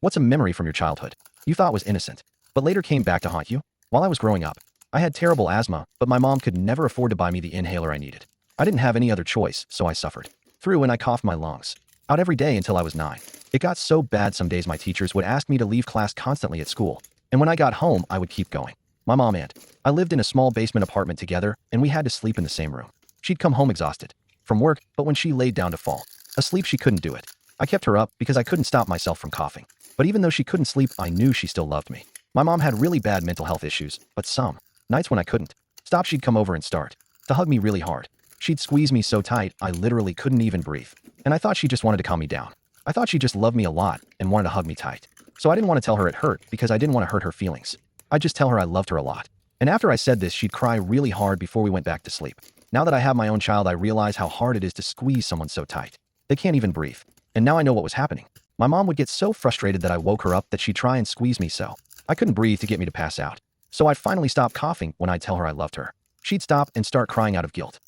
What's a memory from your childhood you thought was innocent, but later came back to haunt you? While I was growing up, I had terrible asthma, but my mom could never afford to buy me the inhaler I needed. I didn't have any other choice, so I suffered through and I coughed my lungs out every day until I was 9. It got so bad some days my teachers would ask me to leave class constantly at school, and when I got home, I would keep going. My mom and I lived in a small basement apartment together, and we had to sleep in the same room. She'd come home exhausted from work, but when she laid down to fall asleep, she couldn't do it. I kept her up because I couldn't stop myself from coughing. But even though she couldn't sleep, I knew she still loved me. My mom had really bad mental health issues, but some nights when I couldn't stop, she'd come over and start to hug me really hard. She'd squeeze me so tight, I literally couldn't even breathe. And I thought she just wanted to calm me down. I thought she just loved me a lot and wanted to hug me tight. So I didn't want to tell her it hurt because I didn't want to hurt her feelings. I'd just tell her I loved her a lot. And after I said this, she'd cry really hard before we went back to sleep. Now that I have my own child, I realize how hard it is to squeeze someone so tight. They can't even breathe. And now I know what was happening. My mom would get so frustrated that I woke her up that she'd try and squeeze me so I couldn't breathe to get me to pass out. So I'd finally stop coughing when I'd tell her I loved her. She'd stop and start crying out of guilt.